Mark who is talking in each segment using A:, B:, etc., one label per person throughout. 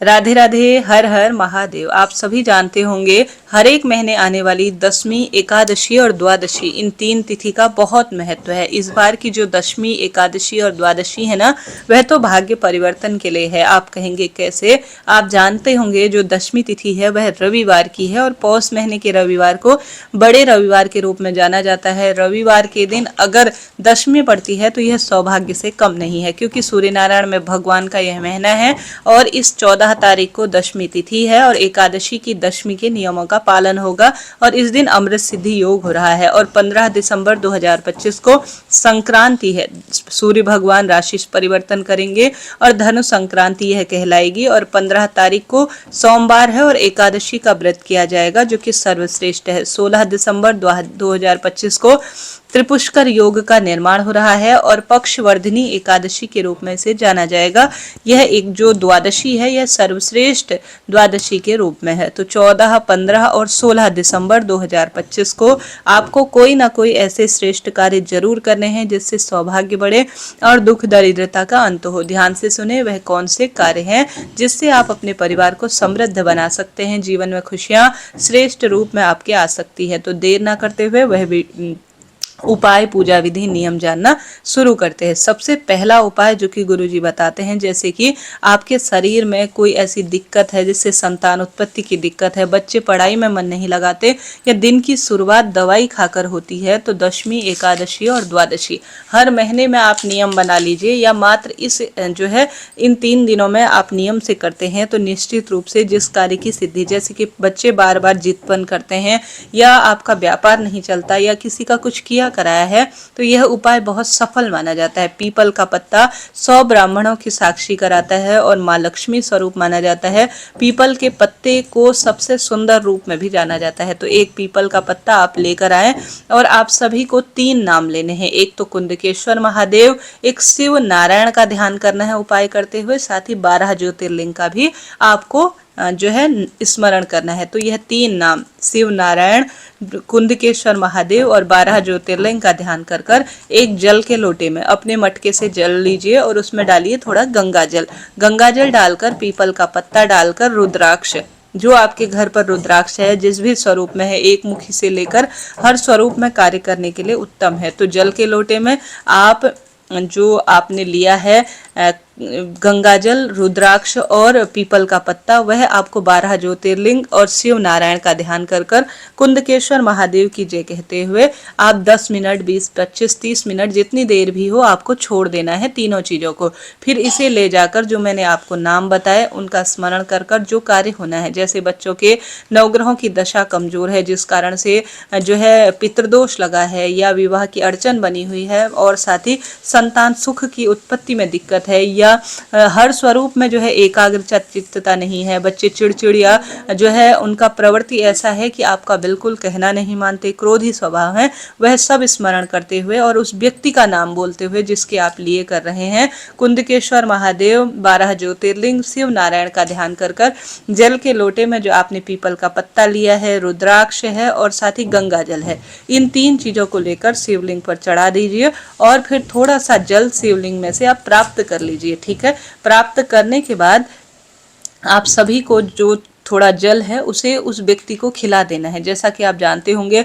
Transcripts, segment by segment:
A: राधे राधे, हर हर महादेव। आप सभी जानते होंगे हर एक महीने आने वाली दशमी, एकादशी और द्वादशी, इन तीन तिथि का बहुत महत्व है। इस बार की जो दशमी, एकादशी और द्वादशी है ना, वह तो भाग्य परिवर्तन के लिए है। आप कहेंगे कैसे? आप जानते होंगे जो दशमी तिथि है वह रविवार की है और पौष महीने के रविवार को बड़े रविवार के रूप में जाना जाता है। रविवार के दिन अगर दशमी पड़ती है तो यह सौभाग्य से कम नहीं है, क्योंकि सूर्य नारायण में भगवान का यह महीना है और इस 14 तारीख को दशमी तिथि है और एकादशी की दशमी के नियमों का पालन होगा और इस दिन अमृत सिद्धि योग हो रहा है। और 15 दिसंबर 2025 को संक्रांति है, सूर्य भगवान राशि परिवर्तन करेंगे और धनु संक्रांति यह कहलाएगी। और 15 तारीख को सोमवार है और एकादशी का व्रत किया जाएगा जो कि सर्वश्रेष्ठ है। 16 दिसंबर 2025 को त्रिपुष्कर योग का निर्माण हो रहा है और पक्षवर्धिनी एकादशी के रूप में इसे जाना जाएगा। यह एक जो द्वादशी है यह सर्वश्रेष्ठ द्वादशी के रूप में है। तो 14, 15 और 16 दिसंबर 2025 को आपको कोई ना कोई ऐसे श्रेष्ठ कार्य जरूर करने हैं जिससे सौभाग्य बढ़े और दुख दरिद्रता का अंत हो। ध्यान से सुने वह कौन से कार्य हैं जिससे आप अपने परिवार को समृद्ध बना सकते हैं, जीवन में खुशियां श्रेष्ठ रूप में आपके आ सकती है। तो देर ना करते हुए वह भी उपाय, पूजा विधि, नियम जानना शुरू करते हैं। सबसे पहला उपाय जो कि गुरुजी बताते हैं, जैसे कि आपके शरीर में कोई ऐसी दिक्कत है जिससे संतान उत्पत्ति की दिक्कत है, बच्चे पढ़ाई में मन नहीं लगाते या दिन की शुरुआत दवाई खाकर होती है, तो दशमी, एकादशी और द्वादशी हर महीने में आप नियम बना लीजिए या मात्र इस जो है इन 3 दिनों में आप नियम से करते हैं तो निश्चित रूप से जिस कार्य की सिद्धि, जैसे कि बच्चे बार बार जिदपन करते हैं या आपका व्यापार नहीं चलता या किसी का कुछ किया कराया है, तो यह उपाय बहुत सफल माना जाता है। पीपल का पत्ता 100 ब्राह्मणों की साक्षी कराता है और माँ लक्ष्मी स्वरूप माना जाता है। पीपल के पत्ते को सबसे सुंदर रूप में भी जाना जाता है। तो एक पीपल का पत्ता आप लेकर आए और आप सभी को 3 नाम लेने हैं। एक तो कुंदकेश्वर महादेव, एक शिव नारायण का ध्यान करना है उपाय करते हुए, साथ ही 12 ज्योतिर्लिंग का भी आपको जो है स्मरण करना है। तो यह 3 नाम शिव नारायण, कुंदकेश्वर महादेव और 12 ज्योतिर्लिंग का ध्यान कर कर एक जल के लोटे में अपने मटके से जल लीजिए और उसमें डालिए थोड़ा गंगा जल। गंगा जल डालकर पीपल का पत्ता डालकर रुद्राक्ष, जो आपके घर पर रुद्राक्ष है जिस भी स्वरूप में है, एक मुखी से लेकर हर स्वरूप में कार्य करने के लिए उत्तम है। तो जल के लोटे में आप जो आपने लिया है गंगाजल, रुद्राक्ष और पीपल का पत्ता, वह आपको 12 ज्योतिर्लिंग और शिव नारायण का ध्यान कर कर कुंदकेश्वर महादेव की जय कहते हुए आप 10 मिनट, 20, 25, 30 मिनट जितनी देर भी हो आपको छोड़ देना है तीनों चीजों को। फिर इसे ले जाकर जो मैंने आपको नाम बताए उनका स्मरण कर कर जो कार्य होना है, जैसे बच्चों के नवग्रहों की दशा कमजोर है जिस कारण से जो है पितृदोष लगा है या विवाह की अड़चन बनी हुई है और साथ ही संतान सुख की उत्पत्ति में दिक्कत है या हर स्वरूप में जो है एकाग्र चित्तता नहीं है, बच्चे चिड़चिड़िया जो है उनका प्रवृत्ति ऐसा है कि आपका बिल्कुल कहना नहीं मानते, क्रोधी स्वभाव है, वह सब स्मरण करते हुए और उस व्यक्ति का नाम बोलते हुए जिसके आप लिए कर रहे हैं कुंदकेश्वर महादेव, 12 ज्योतिर्लिंग, शिव नारायण का ध्यान कर कर जल के लोटे में जो आपने पीपल का पत्ता लिया है, रुद्राक्ष है और साथ ही गंगा जल है, इन 3 चीजों को लेकर शिवलिंग पर चढ़ा दीजिए और फिर थोड़ा सा जल शिवलिंग में से आप प्राप्त कर लीजिए। ठीक है, प्राप्त करने के बाद आप सभी को जो थोड़ा जल है उसे उस व्यक्ति को खिला देना है। जैसा कि आप जानते होंगे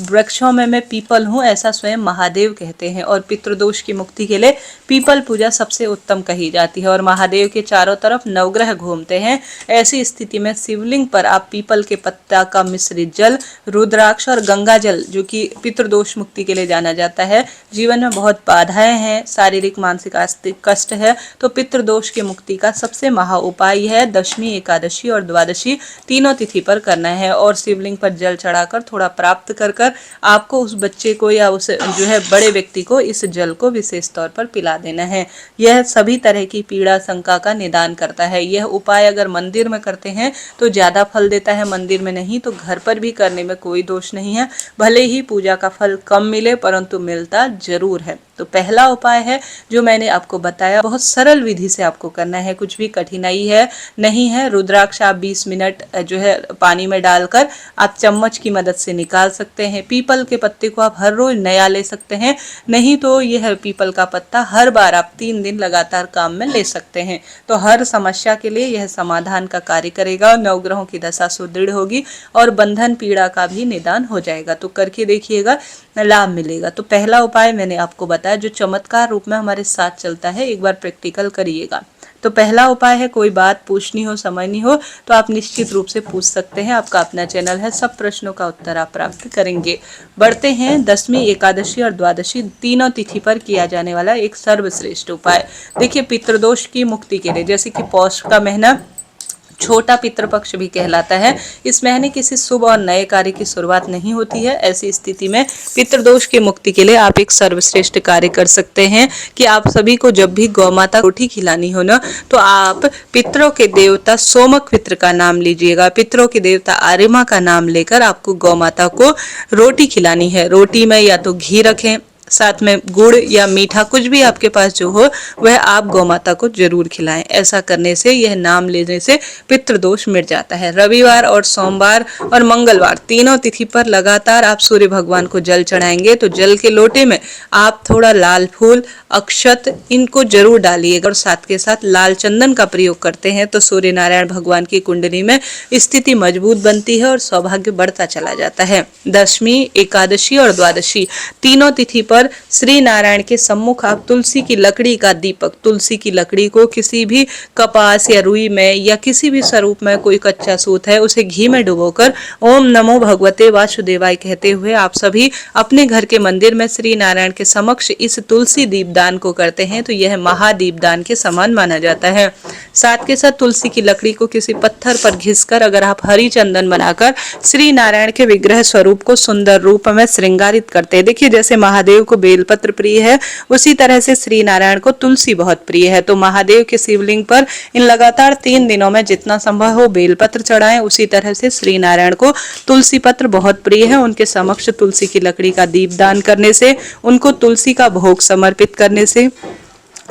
A: वृक्षों में मैं पीपल हूँ ऐसा स्वयं महादेव कहते हैं और पितृदोष की मुक्ति के लिए पीपल पूजा सबसे उत्तम कही जाती है और महादेव के चारों तरफ नवग्रह घूमते हैं। ऐसी स्थिति में शिवलिंग पर आप पीपल के पत्ता का मिश्रित जल, रुद्राक्ष और गंगा जल, जो कि पितृदोष मुक्ति के लिए जाना जाता है, जीवन में बहुत बाधाएं हैं, शारीरिक मानसिक कष्ट है, तो पितृदोष की मुक्ति का सबसे महा उपाय है दशमी, एकादशी और द्वादशी तीनों तिथि पर करना है। और शिवलिंग पर जल चढ़ाकर थोड़ा प्राप्त कर कर आपको उस बच्चे को या उस जो है बड़े व्यक्ति को इस जल को विशेष तौर पर पिला देना है। यह सभी तरह की पीड़ा शंका का निदान करता है। यह उपाय अगर मंदिर में करते हैं तो ज्यादा फल देता है, मंदिर में नहीं तो घर पर भी करने में कोई दोष नहीं है। भले ही पूजा का फल कम मिले परंतु मिलता जरूर है। तो पहला उपाय है जो मैंने आपको बताया, बहुत सरल विधि से आपको करना है, कुछ भी कठिनाई है नहीं है। रुद्राक्ष आप 20 मिनट जो है पानी में डालकर आप चम्मच की मदद से निकाल सकते हैं। पीपल के पत्ते को आप हर रोज नया ले सकते हैं, नहीं तो यह पीपल का पत्ता हर बार आप 3 दिन लगातार काम में ले सकते हैं। तो हर समस्या के लिए यह समाधान का कार्य करेगा, नवग्रहों की दशा सुदृढ़ होगी और बंधन पीड़ा का भी निदान हो जाएगा। तो करके देखिएगा, लाभ मिलेगा। तो पहला उपाय मैंने आपको बताया जो चमत्कार रूप में हमारे साथ चलता है, एक बार प्रैक्टिकल करिएगा। तो पहला उपाय है, कोई बात पूछनी हो, समझनी हो तो आप निश्चित रूप से पूछ सकते हैं। आपका अपना चैनल है, सब प्रश्नों का उत्तर आप प्राप्त करेंगे। बढ़ते हैं, दशमी, एकादशी और द्वादशी तीनों तिथि पर किया जाने वाला एक सर्वश्रेष्ठ उपाय। देखिए, पितृदोष की मुक्ति के लिए, जैसे कि पौष का महीना छोटा पितृपक्ष भी कहलाता है, इस महीने किसी शुभ और नए कार्य की शुरुआत नहीं होती है। ऐसी स्थिति में पितृदोष की मुक्ति के लिए आप एक सर्वश्रेष्ठ कार्य कर सकते हैं कि आप सभी को जब भी गौ माता रोटी खिलानी हो ना, तो आप पितरों के देवता सोमक पित्र का नाम लीजिएगा। पितरों के देवता आर्यमा का नाम लेकर आपको गौ माता को रोटी खिलानी है। रोटी में या तो घी रखें, साथ में गुड़ या मीठा कुछ भी आपके पास जो हो वह आप गौ माता को जरूर खिलाएं। ऐसा करने से, यह नाम लेने से पितृदोष मिट जाता है। रविवार और सोमवार और मंगलवार तीनों तिथि पर लगातार आप सूर्य भगवान को जल चढ़ाएंगे। तो जल के लोटे में आप थोड़ा लाल फूल, अक्षत इनको जरूर डालिएगा और साथ के साथ लाल चंदन का प्रयोग करते हैं तो सूर्य नारायण भगवान की कुंडली में स्थिति मजबूत बनती है और सौभाग्य बढ़ता चला जाता है। दशमी, एकादशी और द्वादशी तीनों तिथि पर श्री नारायण के सम्मुख आप तुलसी की लकड़ी का दीपक, तुलसी की लकड़ी को किसी भी कपास या रुई में या किसी भी स्वरूप में, कोई कच्चा सूत है उसे घी में डुबोकर ओम नमो भगवते वासुदेवाय कहते हुए आप सभी अपने घर के मंदिर में श्री नारायण के समक्ष इस तुलसी दीपदान को करते हैं तो यह महादीपदान के समान माना जाता है। साथ के साथ तुलसी की लकड़ी को किसी पत्थर पर घिसकर अगर आप हरी चंदन बनाकर श्री नारायण के विग्रह स्वरूप को सुंदर रूप में श्रृंगारित करते हैं। देखिए, जैसे महादेव को बेलपत्र प्रिय है, उसी तरह से श्री नारायण को तुलसी बहुत प्रिय है। तो महादेव के शिवलिंग पर इन लगातार 3 दिनों में जितना संभव हो बेलपत्र चढ़ाएं। उसी तरह से श्री नारायण को तुलसी पत्र बहुत प्रिय है। उनके समक्ष तुलसी की लकड़ी का दीपदान करने से, उनको तुलसी का भोग समर्पित करने से,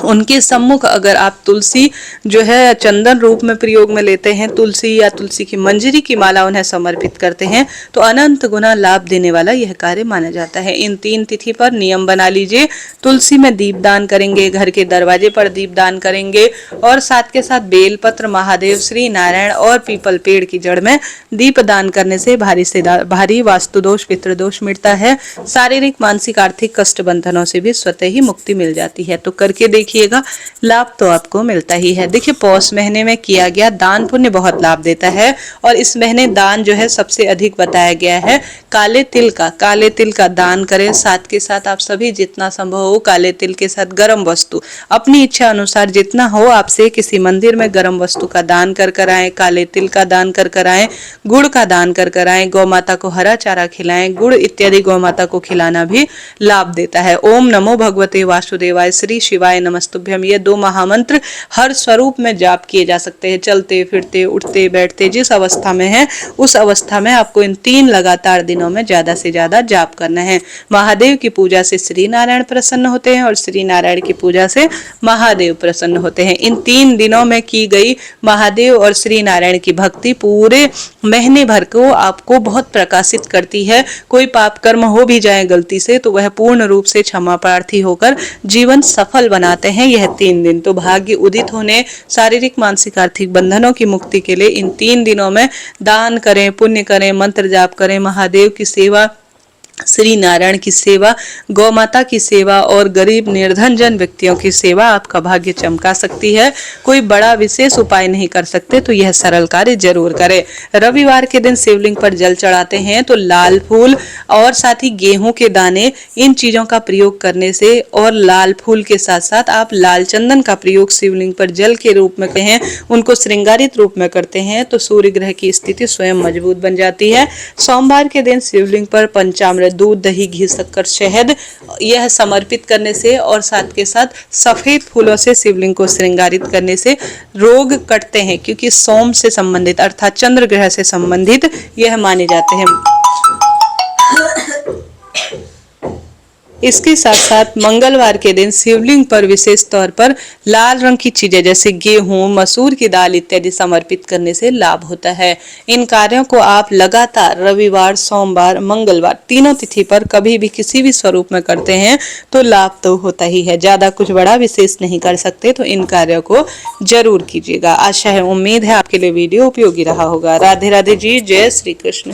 A: उनके सम्मुख अगर आप तुलसी जो है चंदन रूप में प्रयोग में लेते हैं, तुलसी या तुलसी की मंजरी की माला उन्हें समर्पित करते हैं तो अनंत गुना लाभ देने वाला यह कार्य माना जाता है। इन 3 तिथि पर नियम बना लीजिए, तुलसी में दीपदान करेंगे, घर के दरवाजे पर दीपदान करेंगे और साथ के साथ बेलपत्र, महादेव, श्री नारायण और पीपल पेड़ की जड़ में दीपदान करने से भारी वास्तुदोष, पितृदोष मिटता है। शारीरिक, मानसिक, आर्थिक कष्ट बंधनों से भी स्वतः ही मुक्ति मिल जाती है। तो करके देखिएगा, लाभ तो आपको मिलता ही है। देखिए, पौष महीने में किया गया दान पुण्य बहुत लाभ देता है और इस महीने दान जो है सबसे अधिक बताया गया है काले तिल का दान करें। साथ के साथ आप सभी जितना संभव हो काले तिल के साथ गर्म वस्तु अपनी इच्छा अनुसार जितना हो आपसे किसी मंदिर में गर्म वस्तु का दान कर आए, काले तिल का दान कर आए, गुड़ का दान कर आए, गौ माता को हरा चारा खिलाएं। गुड़ इत्यादि गौ माता को खिलाना भी लाभ देता है। ओम नमो भगवते वासुदेवाय, श्री शिवाय नमस्तुभ्यम, ये 2 महामंत्र हर स्वरूप में जाप किए जा सकते हैं। चलते फिरते, उठते बैठते, जिस अवस्था में है उस अवस्था में आपको इन 3 लगातार दिनों में ज्यादा से ज्यादा जाप करना है। महादेव की पूजा से श्री नारायण प्रसन्न होते हैं और श्री नारायण की पूजा से महादेव प्रसन्न होते हैं। इन 3 दिनों में की गई महादेव और श्री नारायण की भक्ति पूरे महीने भर को आपको बहुत प्रकाशित करती है। कोई पाप कर्म हो भी जाए गलती से तो वह पूर्ण रूप से क्षमा प्रार्थी होकर जीवन सफल बनाते हैं यह 3 दिन। तो भाग्य उदित होने, शारीरिक, मानसिक, आर्थिक बंधनों की मुक्ति के लिए इन 3 दिनों में दान करें, पुण्य करें, मंत्र जाप करें, महादेव की सेवा, श्री नारायण की सेवा, गौ माता की सेवा और गरीब निर्धन जन व्यक्तियों की सेवा आपका भाग्य चमका सकती है। कोई बड़ा विशेष उपाय नहीं कर सकते तो यह सरल कार्य जरूर करें। रविवार के दिन शिवलिंग पर जल चढ़ाते हैं तो लाल फूल और साथ ही गेहूं के दाने, इन चीजों का प्रयोग करने से और लाल फूल के साथ साथ आप लाल चंदन का प्रयोग शिवलिंग पर जल के रूप में करते हैं, उनको श्रृंगारित रूप में करते हैं तो सूर्य ग्रह की स्थिति स्वयं मजबूत बन जाती है। सोमवार के दिन शिवलिंग पर पंचामृत, दूध, दही, घी, शक्कर, शहद यह समर्पित करने से और साथ के साथ सफेद फूलों से शिवलिंग को श्रृंगारित करने से रोग कटते हैं, क्योंकि सोम से संबंधित अर्थात चंद्र ग्रह से संबंधित यह माने जाते हैं। इसके साथ साथ मंगलवार के दिन शिवलिंग पर विशेष तौर पर लाल रंग की चीजें जैसे गेहूं, मसूर की दाल इत्यादि समर्पित करने से लाभ होता है। इन कार्यों को आप लगातार रविवार, सोमवार, मंगलवार तीनों तिथि पर कभी भी किसी भी स्वरूप में करते हैं तो लाभ तो होता ही है। ज्यादा कुछ बड़ा विशेष नहीं कर सकते तो इन कार्यों को जरूर कीजिएगा। आशा है, उम्मीद है आपके लिए वीडियो उपयोगी रहा होगा। राधे राधे जी, जय श्री कृष्ण।